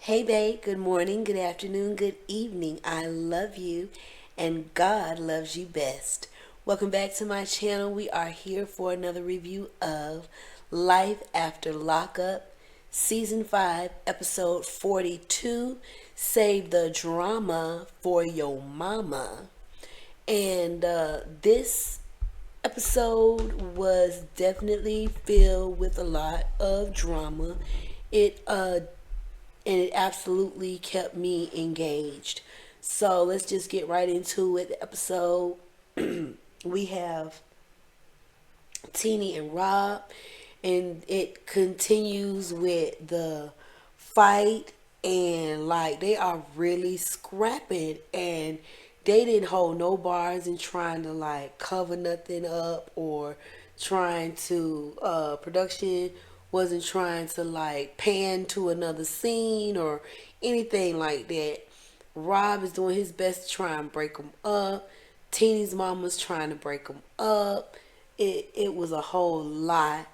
Hey, babe, good morning, good afternoon, good evening. I love you, and God loves you best. Welcome back to my channel. We are here for another review of Life After Lockup, Season 5, Episode 42. Save the drama for your mama. And this episode was definitely filled with a lot of drama. It and it absolutely kept me engaged. So let's just get right into it. The episode we have Teeny and Rob, and it continues with the fight, and like they are really scrapping, and they didn't hold no bars and trying to like cover nothing up or trying to production wasn't trying to like pan to another scene or anything like that. Rob is doing his best to try and break them up. Teeny's mama's trying to break them up. It was a whole lot.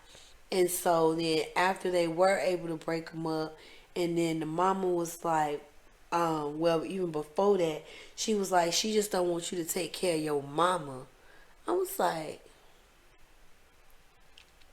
And so then after they were able to break them up, and then the mama was like, well, even before that, she was like, she just don't want you to take care of your mama. I was like,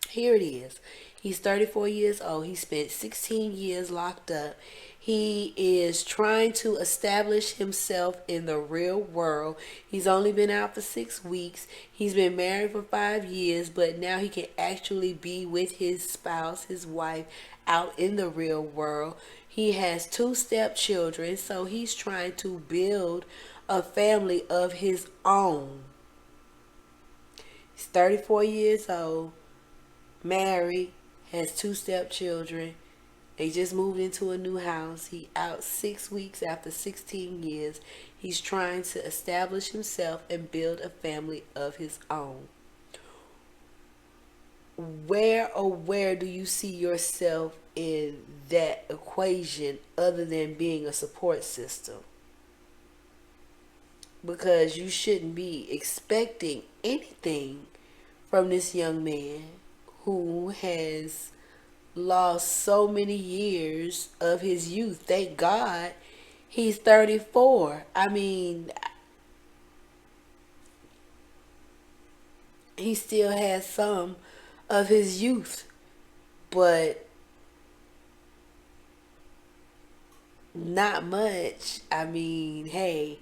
here it is. He's 34 years old. He spent 16 years locked up. He is trying to establish himself in the real world. He's only been out for 6 weeks. He's been married for 5 years, but now he can actually be with his spouse, his wife, out in the real world. He has two stepchildren, so he's trying to build a family of his own. He's 34 years old, married, has two stepchildren. They just moved into a new house. He out 6 weeks after 16 years. He's trying to establish himself and build a family of his own. Where do you see yourself in that equation other than being a support system? Because you shouldn't be expecting anything from this young man who has lost so many years of his youth. Thank God he's 34. I mean, he still has some of his youth, but not much. I mean, hey,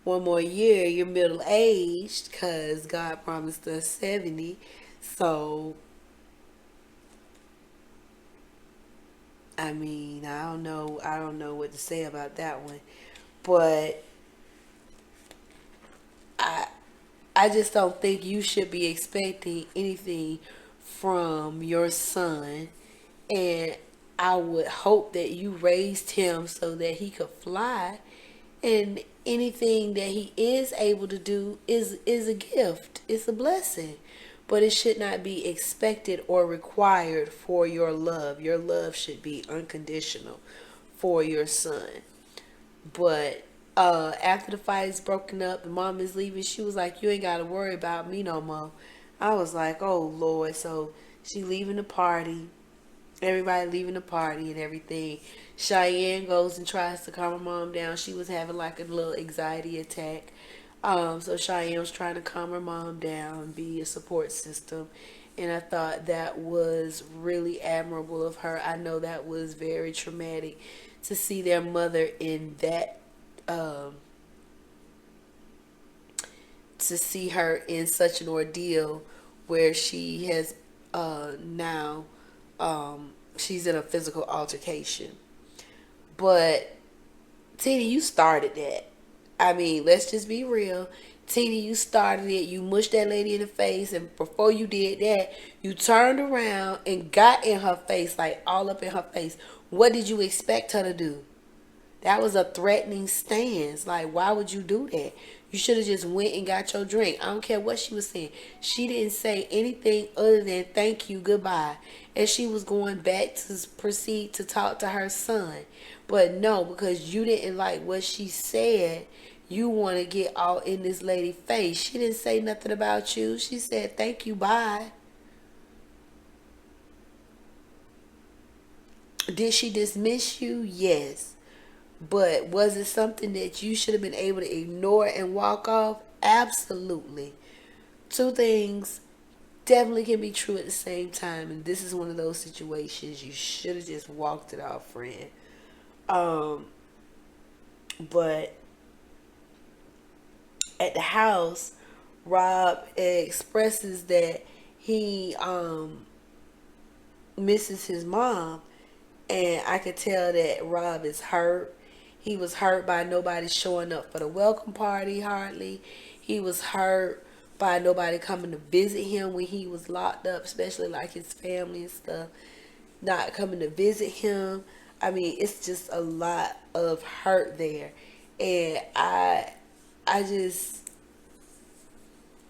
one more year, you're middle aged because God promised us 70. So, I mean, I don't know what to say about that one. But I I just don't think you should be expecting anything from your son. And I would hope that you raised him so that he could fly. And anything that he is able to do is a gift. It's a blessing. But it should not be expected or required for your love. Your love should be unconditional for your son. But after the fight is broken up, the mom is leaving. She was like, "You ain't got to worry about me no more." I was like, "Oh Lord!" So she leaving the party. Everybody leaving the party and everything. Cheyenne goes and tries to calm her mom down. She was having like a little anxiety attack. So Cheyenne was trying to calm her mom down, be a support system. And I thought that was really admirable of her. I know that was very traumatic to see their mother in that, um, to see her in such an ordeal where she has now she's in a physical altercation. But Tina, you started that. I mean, let's just be real. Tina, you started it. You mushed that lady in the face, and before you did that, you turned around and got in her face, like all up in her face. What did you expect her to do? That was a threatening stance. Like, why would you do that? You should have just went and got your drink. I don't care what she was saying. She didn't say anything other than thank you, goodbye. And she was going back to proceed to talk to her son. But no, because you didn't like what she said, you want to get all in this lady's face. She didn't say nothing about you. She said thank you, bye. Did she dismiss you? Yes. But was it something that you should have been able to ignore and walk off? Absolutely. Two things definitely can be true at the same time, and this is one of those situations you should have just walked it off, friend. Um, but at the house, Rob expresses that he misses his mom, and I could tell that Rob is hurt. He was hurt by nobody showing up for the welcome party hardly. He was hurt by nobody coming to visit him when he was locked up, especially like his family and stuff not coming to visit him. I mean, it's just a lot of hurt there. And I just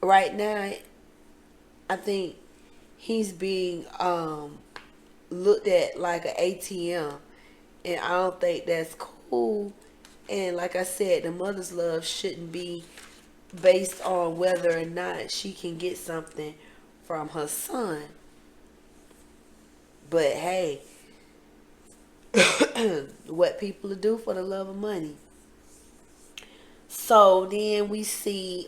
right now I think he's being looked at like an ATM, and I don't think that's cool. And like I said, the mother's love shouldn't be based on whether or not she can get something from her son. But hey, what people do for the love of money. So then we see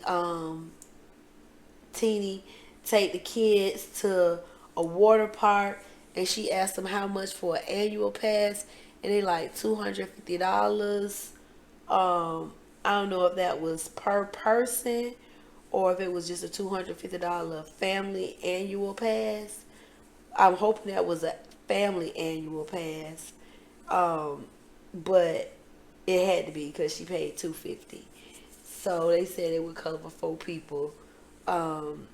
Teeny take the kids to a water park, and she asked them how much for an annual pass, and they like $250. I don't know if that was per person or if it was just a $250 family annual pass. I'm hoping that was a family annual pass, but it had to be because she paid $250. So they said it would cover 4 people. Um,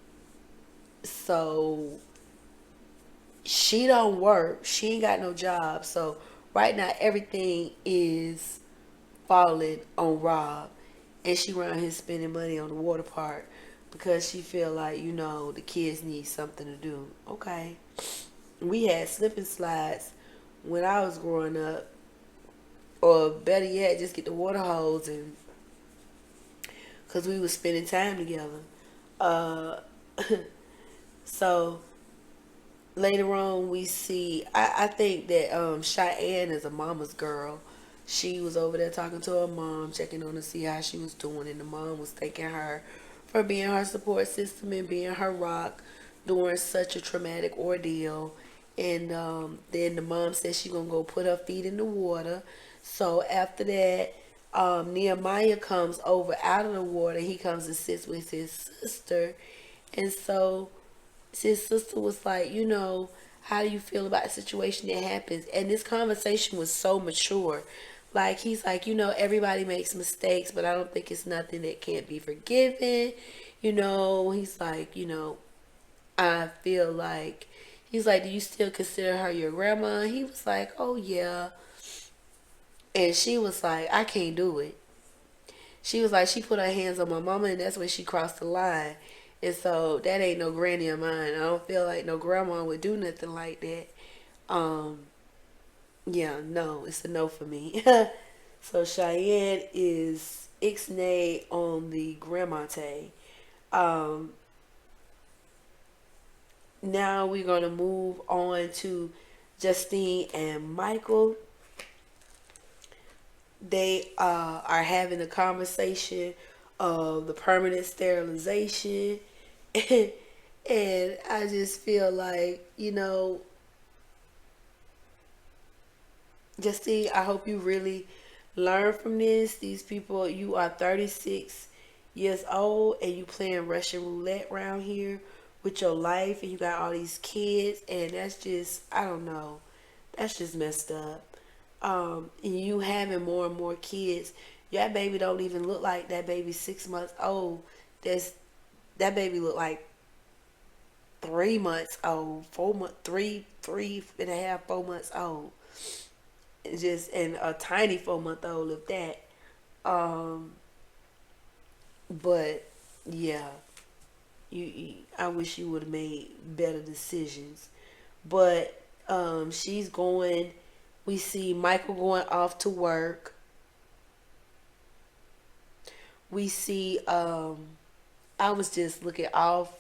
so she don't work. She ain't got no job. So right now everything is falling on Rob, and she around here spending money on the water park because she feel like the kids need something to do. Okay, we had slip and slides when I was growing up, or better yet, just get the water hose and because we was spending time together. Uh, so later on we see I think that Cheyenne is a mama's girl. She was over there talking to her mom, checking on to see how she was doing, and the mom was thanking her for being her support system and being her rock during such a traumatic ordeal. And then the mom said she gonna go put her feet in the water. So after that, Nehemiah comes over out of the water. He comes and sits with his sister, and so his sister was like, how do you feel about the situation that happens? And this conversation was so mature. Like, he's like, everybody makes mistakes, but I don't think it's nothing that can't be forgiven. He's like, I feel like, he's like, do you still consider her your grandma? He was like, oh, yeah. And she was like, I can't do it. She was like, she put her hands on my mama, and that's when she crossed the line. And so that ain't no granny of mine. I don't feel like no grandma would do nothing like that. Um, yeah, no, it's a no for me. So Cheyenne is ixnay on the grandma tay. Um, Now we're gonna move on to Justine and Michael. They are having a conversation of the permanent sterilization. And I just feel like, Justine, I hope you really learn from this. These people, you are 36 years old and you playing Russian roulette around here with your life, and you got all these kids, and that's just, I don't know, that's just messed up. And you having more and more kids. That baby don't even look like that baby 6 months old. That's that baby look like 3 months old, 4 month, three and a half, 4 months old. Just and a tiny 4 month old if that. Um, but yeah, I wish you would have made better decisions. But she's going. We see Michael going off to work. We see I was just looking off,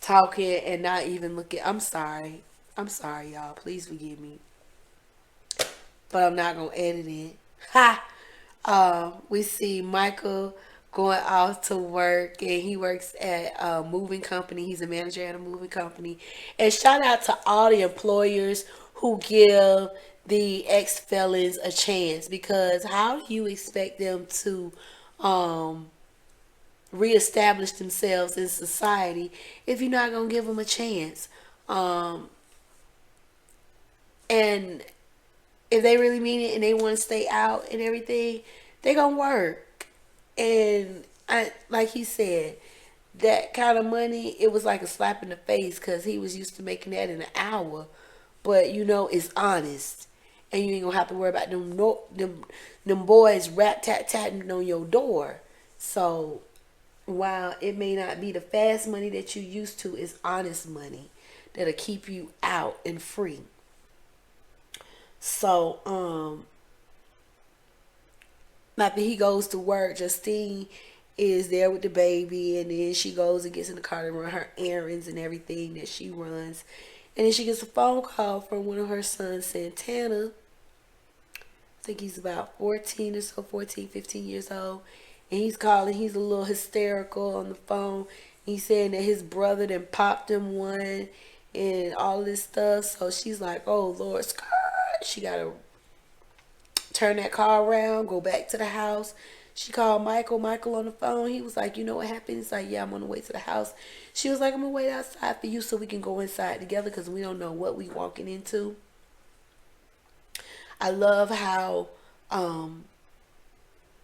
talking and not even looking. I'm sorry. I'm sorry, y'all. Please forgive me. But I'm not gonna edit it. Ha! We see Michael going off to work, and he works at a moving company. He's a manager at a moving company. And shout out to all the employers who give the ex felons a chance, because how do you expect them to um, reestablish themselves in society if you're not gonna give them a chance? Um, and if they really mean it and they want to stay out and everything, they gonna work. And like he said, that kind of money, it was like a slap in the face because he was used to making that in an hour. But it's honest, and you ain't gonna have to worry about them no, them boys rat tat tatting on your door. So while it may not be the fast money that you used to, it's honest money that'll keep you out and free. So after he goes to work, Justine is there with the baby, and then she goes and gets in the car to run her errands and everything that she runs. And then she gets a phone call from one of her sons, Santana. I think he's about 14 or so, 14, 15 years old. And he's calling, he's a little hysterical on the phone. He's saying that his brother then popped him one and all this stuff. So she's like, oh, Lord, skirt. She got to turn that car around, go back to the house. She called Michael. Michael on the phone. He was like, you know what happened? He's like, yeah, I'm on the way to the house. She was like, I'm going to wait outside for you so we can go inside together because we don't know what we walking into. I love how um,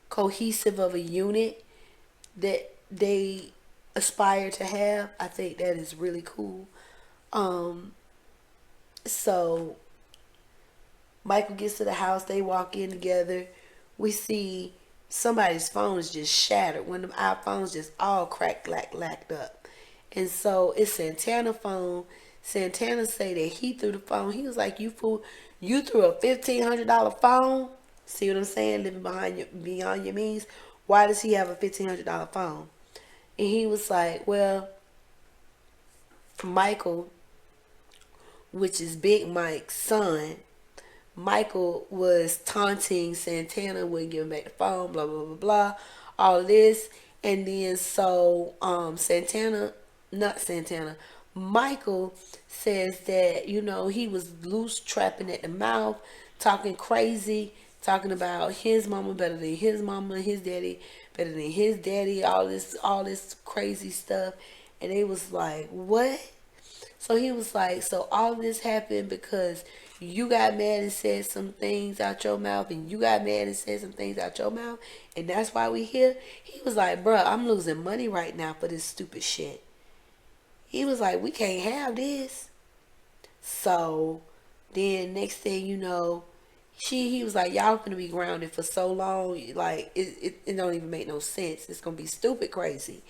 cohesive of a unit that they aspire to have. I think that is really cool. Um, so Michael gets to the house. They walk in together. We see somebody's phone is just shattered. One of our phones just all cracked, lacked up. And so it's Santana phone. Santana say that he threw the phone. He was like, "You fool! You threw a $1,500 phone." See what I'm saying? Living beyond your means. Why does he have a $1,500 phone? And he was like, "Well, Michael, which is Big Mike's son, Michael was taunting Santana, wouldn't give him back the phone, blah blah blah blah, all of this, and then so Santana, not Santana, Michael says that he was loose trapping at the mouth, talking crazy, talking about his mama better than his mama, his daddy better than his daddy, all this crazy stuff, and they was like, what? So he was like, so all this happened because you got mad and said some things out your mouth, and you got mad and said some things out your mouth, and that's why we here. He was like, bruh, I'm losing money right now for this stupid shit. He was like, we can't have this. So then next thing you know, he was like, y'all gonna be grounded for so long, like it don't even make no sense. It's gonna be stupid crazy.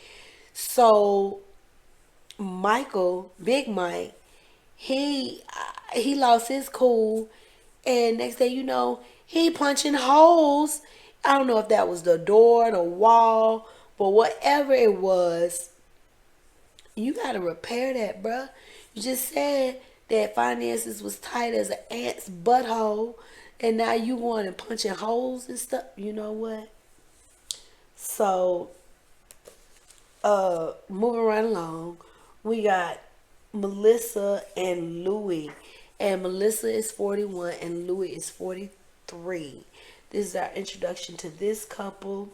So Michael, Big Mike, he he lost his cool, and next thing you know, he punching holes. I don't know if that was the door, the wall, but whatever it was, you gotta repair that, bruh. You just said that finances was tight as an ant's butthole, and now you going and punching holes and stuff. You know what? So moving right along, we got Melissa and Louis. And Melissa is 41 and Louis is 43. This is our introduction to this couple.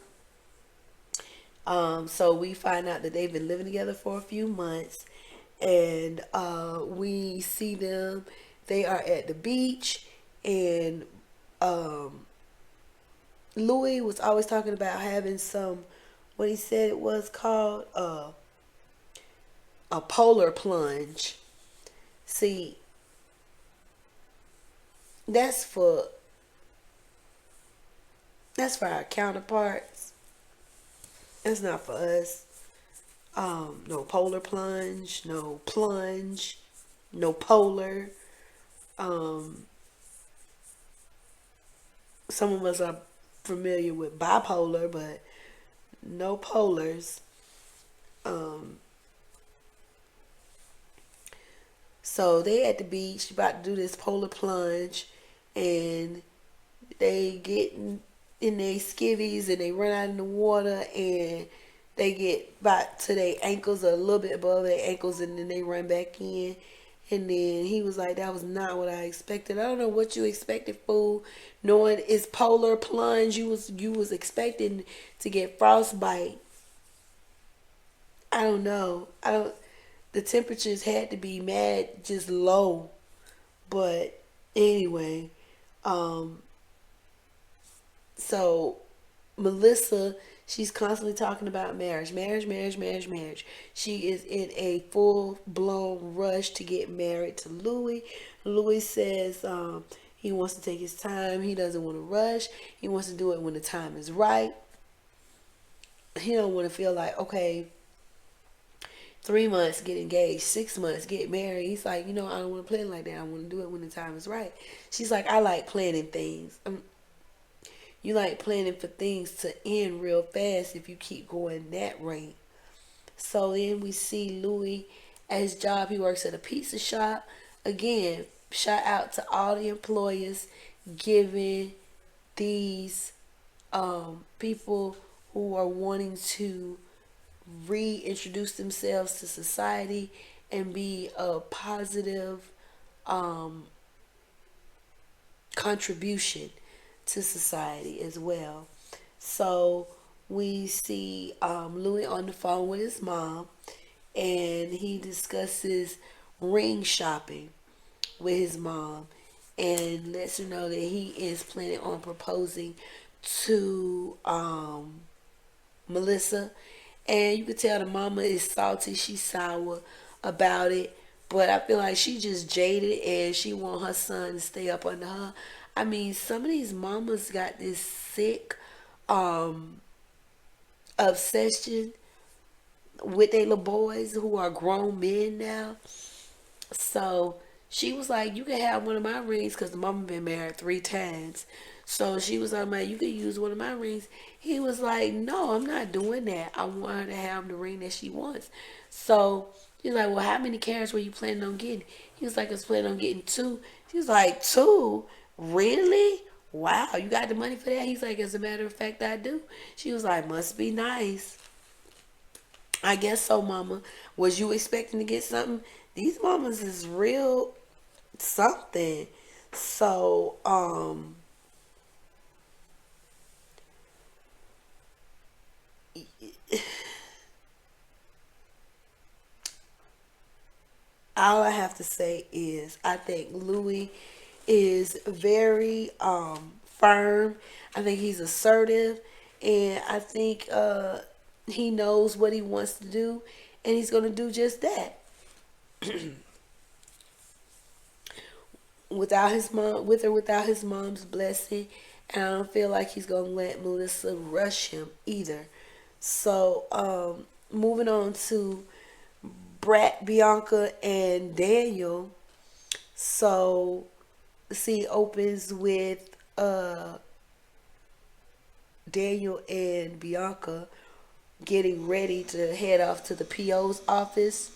So we find out that they've been living together for a few months, and we see them. They are at the beach, and Louis was always talking about having some, what he said it was called, a polar plunge. See, that's for our counterparts. That's not for us. No polar plunge, no plunge, no polar. Um, some of us are familiar with bipolar, but no polars. Um, so they at the beach about to do this polar plunge, and They get in their skivvies and they run out in the water and they get about to their ankles or a little bit above their ankles and then they run back in. And then he was like, that was not what I expected. I don't know what you expected, fool. Knowing it's polar plunge, you was expecting to get frostbite. I don't know. I don't. The temperatures had to be mad, just low. But anyway, um, so Melissa, she's constantly talking about marriage, marriage, marriage, marriage, marriage. She is in a full blown rush to get married to Louis. Louis says he wants to take his time. He doesn't want to rush. He wants to do it when the time is right. He don't want to feel like, okay, 3 months get engaged, 6 months get married. He's like, I don't want to plan like that. I want to do it when the time is right. She's like, I like planning things. You like planning for things to end real fast if you keep going that rate. So then we see Louis at his job. He works at a pizza shop. Again, shout out to all the employers giving these people who are wanting to reintroduce themselves to society and be a positive um, contribution to society as well. So we see Louis on the phone with his mom, and he discusses ring shopping with his mom, and lets her know that he is planning on proposing to Melissa. And you could tell the mama is salty, she's sour about it. But I feel like she just jaded and she want her son to stay up under her. I mean, some of these mamas got this sick um obsession with their little boys who are grown men now. So she was like, you can have one of my rings because the mama been married 3 times. So she was like, man, you can use one of my rings. He was like, no, I'm not doing that. I want her to have the ring that she wants. So she's like, well, how many carats were you planning on getting? He was like, I was planning on getting two. She was like, two? Really? Wow, you got the money for that? He's like, as a matter of fact, I do. She was like, must be nice. I guess so, mama. Was you expecting to get something? These mamas is real something. So, all I have to say is I think Louis is very firm. I think he's assertive, and I think he knows what he wants to do, and he's gonna do just that. Without his mom, with or without his mom's blessing, and I don't feel like he's gonna let Melissa rush him either. So, moving on to Brat, Bianca, and Daniel. So, the scene opens with Daniel and Bianca getting ready to head off to the PO's office.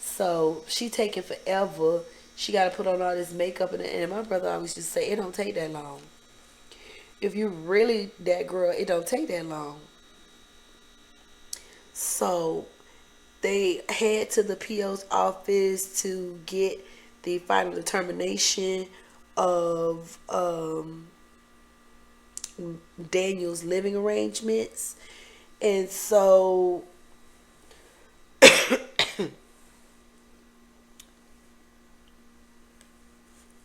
So she taking forever. She got to put on all this makeup, and my brother always just say it don't take that long. If you really that girl, it don't take that long. So they head to the PO's office to get the final determination of Daniel's living arrangements. And so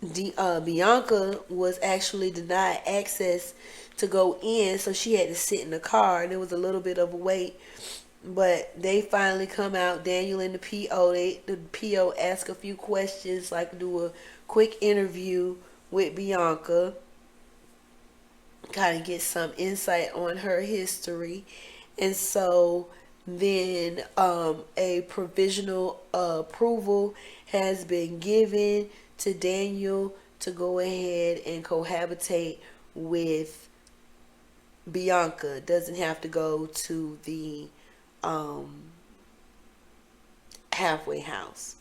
Bianca was actually denied access to go in, so she had to sit in the car. There was a little bit of a wait, but they finally come out. Daniel and the PO, the PO ask a few questions, like do a quick interview with Bianca, kind of get some insight on her history. And so then a provisional approval has been given to Daniel to go ahead and cohabitate with Bianca. Doesn't have to go to the um, halfway house.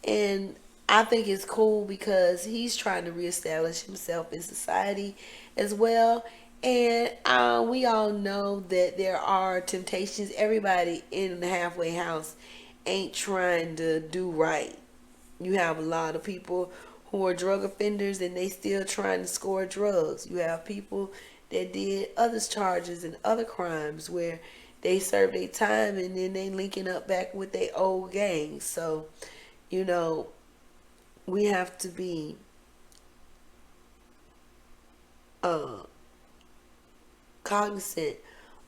And I think it's cool because he's trying to reestablish himself in society as well. And we all know that there are temptations. Everybody in the halfway house ain't trying to do right. You have a lot of people who are drug offenders and they still trying to score drugs. You have people that did other charges and other crimes where they serve their time and then they linking up back with their old gangs. So, you know, we have to be uh, cognizant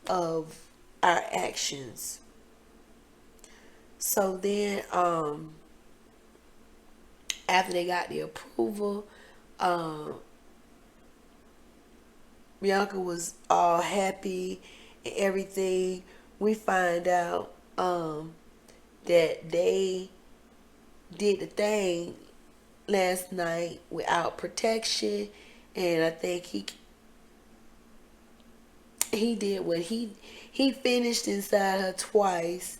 of our actions. So then, after they got the approval, um, Bianca was all happy and everything. We find out that they did the thing last night without protection, and I think he did what he finished inside her twice,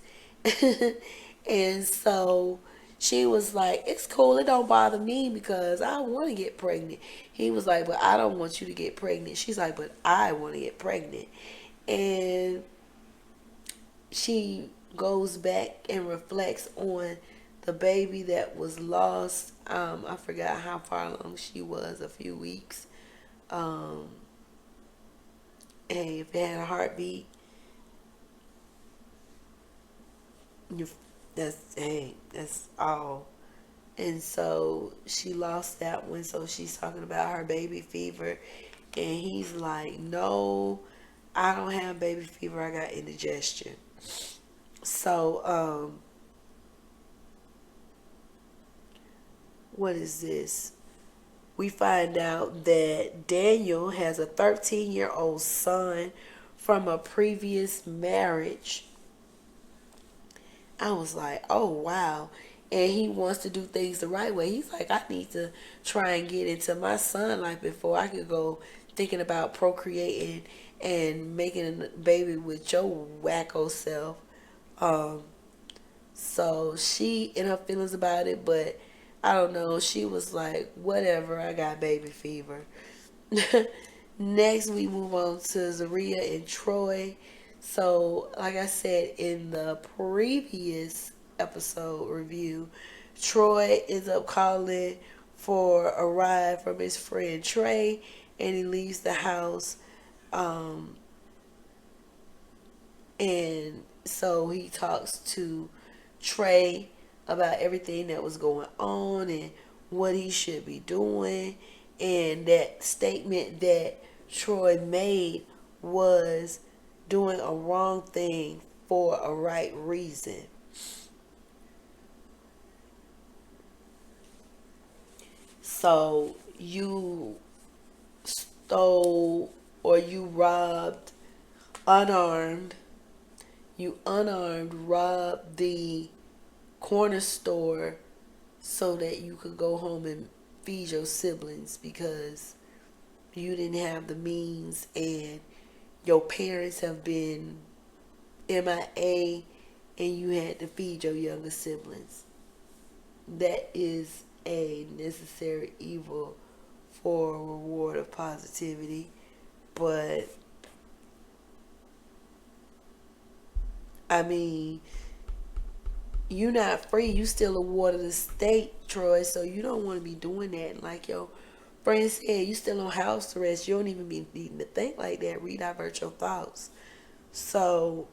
and so she was like, "It's cool. It don't bother me because I want to get pregnant." He was like, "But I don't want you to get pregnant." She's like, "But I want to get pregnant," and she goes back and reflects on the baby that was lost. I forgot how far along she was, a few weeks. Um, and if it had a heartbeat, you, that's all. And so she lost that one. So she's talking about her baby fever, and he's like, "No, I don't have baby fever. I got indigestion." So what is this? We find out that Daniel has a 13-year-old son from a previous marriage. I was like, oh, wow. And he wants to do things the right way. He's like, I need to try and get into my son life before I could go thinking about procreating and making a baby with your wacko self. Um, so she in her feelings about it, but I don't know. She was like, whatever, I got baby fever. Next, we move on to Zaria and Troy. So, like I said in the previous episode review, Troy ends up calling for a ride from his friend Trey, and he leaves the house. Um, and so he talks to Trey about everything that was going on and what he should be doing. And that statement that Troy made was doing a wrong thing for a right reason. So you stole or you robbed unarmed, you unarmed robbed the corner store so that you could go home and feed your siblings because you didn't have the means and your parents have been MIA and you had to feed your younger siblings. That is a necessary evil for a reward of positivity. But I mean, you're not free. You still a ward of the state, Troy. So you don't want to be doing that. And like your friend said, you still on house arrest. You don't even be needing to think like that. Redivert your thoughts. So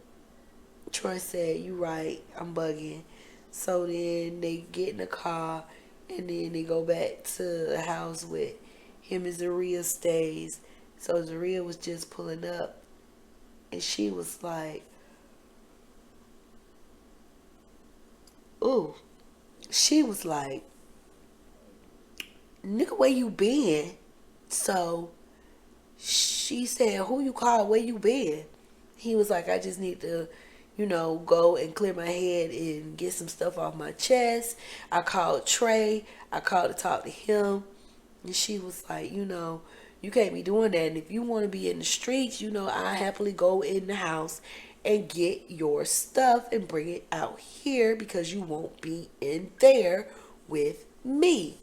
Troy said, "You right. I'm bugging." So then they get in the car and then they go back to the house with him and Zaria stays. So Zaria was just pulling up and she was like, ooh. She was like, "Nigga, where you been?" So she said, "Who you call? Where you been?" He was like, "I just need to, go and clear my head and get some stuff off my chest." I called Trey. I called to talk to him. And she was like, "You can't be doing that. And if you want to be in the streets, I happily go in the house and get your stuff and bring it out here because you won't be in there with me.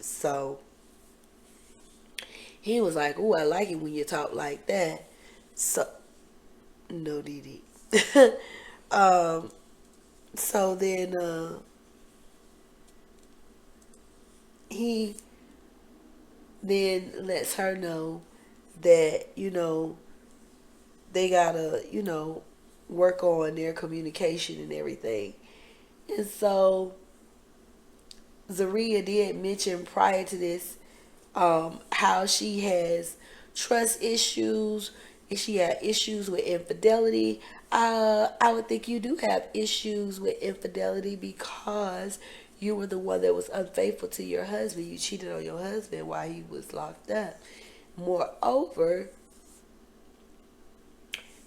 So he was like, "Ooh, I like it when you talk like that." So no, Didi. um. So then he then lets her know that they gotta work on their communication and everything. And so Zaria did mention prior to this how she has trust issues and she had issues with infidelity. I would think you do have issues with infidelity because you were the one that was unfaithful to your husband. You cheated on your husband while he was locked up. Moreover,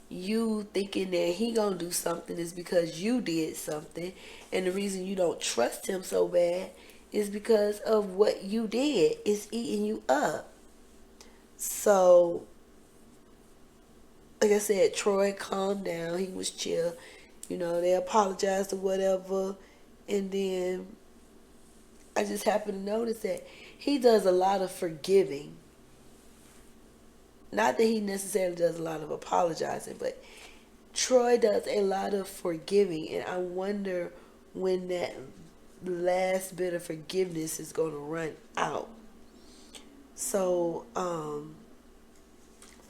you thinking that he gonna do something is because you did something, and the reason you don't trust him so bad is because of what you did. It's eating you up. So like I said, Troy calmed down. He was chill. They apologized or whatever. And then I just happened to notice that he does a lot of forgiving. Not that he necessarily does a lot of apologizing, but Troy does a lot of forgiving. And I wonder when that last bit of forgiveness is going to run out. So,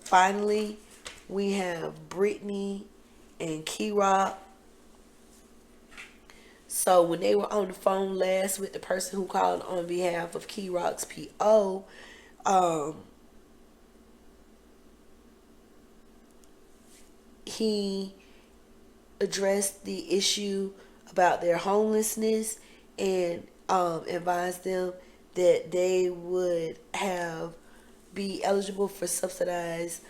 finally, we have Brittany and Key-Rock. So when they were on the phone last with the person who called on behalf of Key-Rock's PO, he addressed the issue about their homelessness and advised them that they would be eligible for subsidized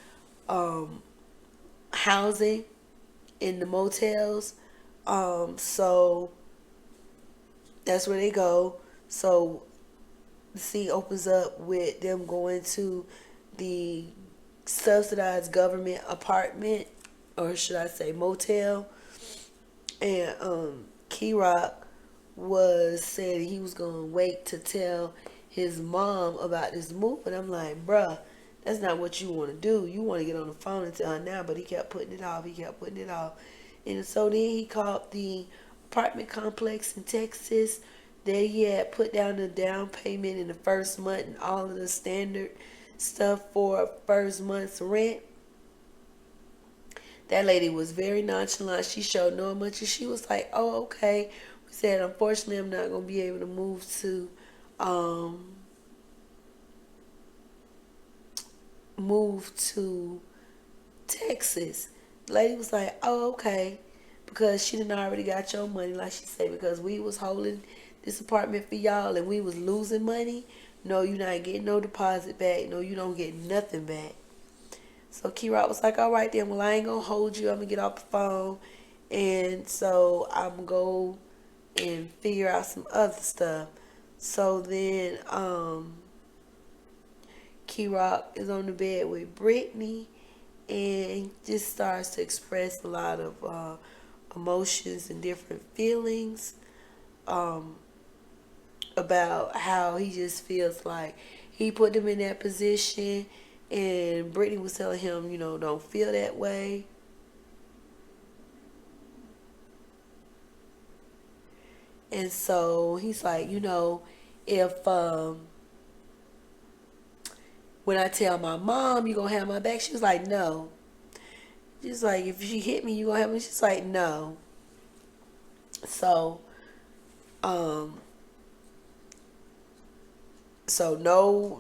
housing in the motels. So that's where they go. So the scene opens up with them going to the subsidized government apartment, or should I say motel. And Key Rock was saying he was gonna wait to tell his mom about this move, and I'm like, bruh, that's not what you want to do. You want to get on the phone and tell her now, but he kept putting it off. He kept putting it off. And so then he called the apartment complex in Texas that he had put down the down payment in the first month and all of the standard stuff for first month's rent. That lady was very nonchalant. She showed no emotion. She was like, "Oh, okay." We said, "Unfortunately, I'm not gonna be able to move to Texas." The lady was like, "Oh, okay," because she didn't already got your money, like she said, because we was holding this apartment for y'all and we was losing money. No, you not getting no deposit back. No, you don't get nothing back. So Key Rock was like, "All right then, well, I ain't gonna hold you. I'm gonna get off the phone, and so I'm gonna go and figure out some other stuff." So then Key Rock is on the bed with Brittany and just starts to express a lot of emotions and different feelings um, about how he just feels like he put them in that position, and Brittany was telling him, don't feel that way. And so he's like, if when I tell my mom you gonna have my back, she was like, no. She's like, if she hit me, you gonna have me. She's like, no. So, um, so no,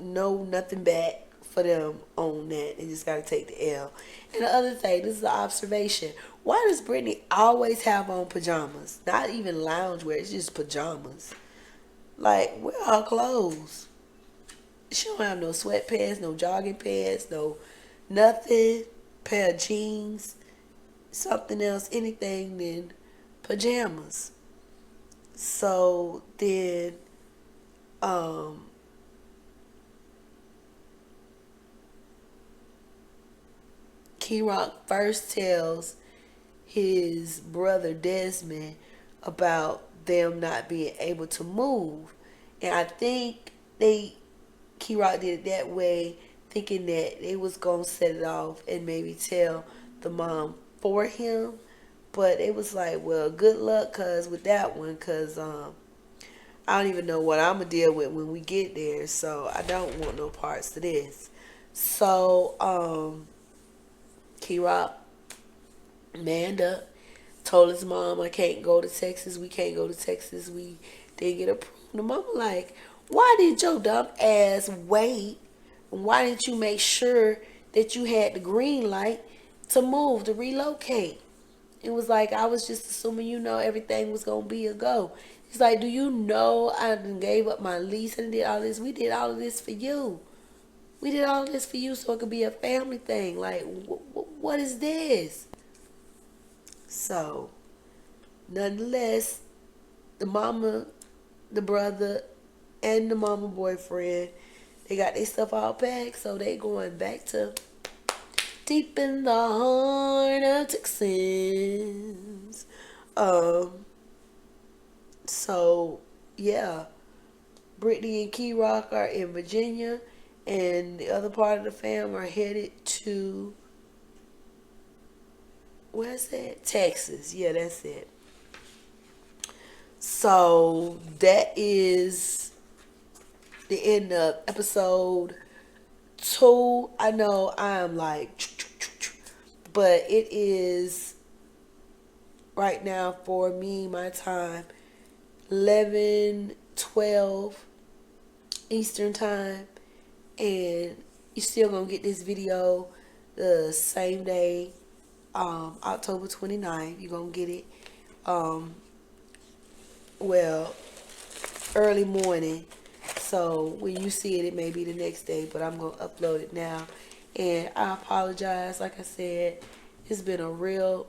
nothing back for them on that. They just gotta take the L. And the other thing, this is an observation. Why does Brittany always have on pajamas? Not even loungewear. It's just pajamas. Like, where are her clothes? She don't have no sweatpants, no jogging pants, no nothing. Pair of jeans, something else, anything than pajamas. So then, um, Key Rock first tells his brother Desmond about them not being able to move. And I think Key Rock did it that way, thinking that they was gonna set it off and maybe tell the mom for him. But it was like, well, good luck, cause with that one, cause I don't even know what I'm gonna deal with when we get there. So I don't want no parts to this. So Key Rock manned up, told his mom, I can't go to Texas. We can't go to Texas. We didn't get approved. The mama like, why did your dumb ass wait? Why didn't you make sure that you had the green light to move, to relocate? It was like, I was just assuming everything was going to be a go. He's like, do you know I done gave up my lease and did all this? We did all of this for you. We did all of this for you so it could be a family thing. Like, what is this? So, nonetheless, the mama, the brother, and the mama boyfriend, they got their stuff all packed, so they going back to deep in the heart of Texas. So yeah, Brittany and Key Rock are in Virginia, and the other part of the fam are headed to, where's that? Texas. Yeah, that's it. So that is the end of episode 2. I know I'm like, but it is right now for me, my time, 11:12 Eastern time, and you still gonna get this video the same day, October 29th. You're gonna get it, well, early morning. So when you see it, it may be the next day, but I'm gonna upload it now. And I apologize. Like I said, it's been a real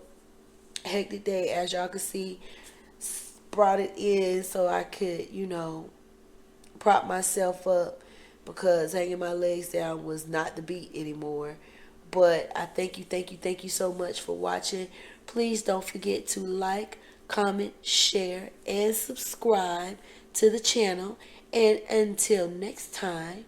hectic day. As y'all can see, brought it in so I could, prop myself up, because hanging my legs down was not the beat anymore. But I thank you so much for watching. Please don't forget to like, comment, share, and subscribe to the channel. And until next time,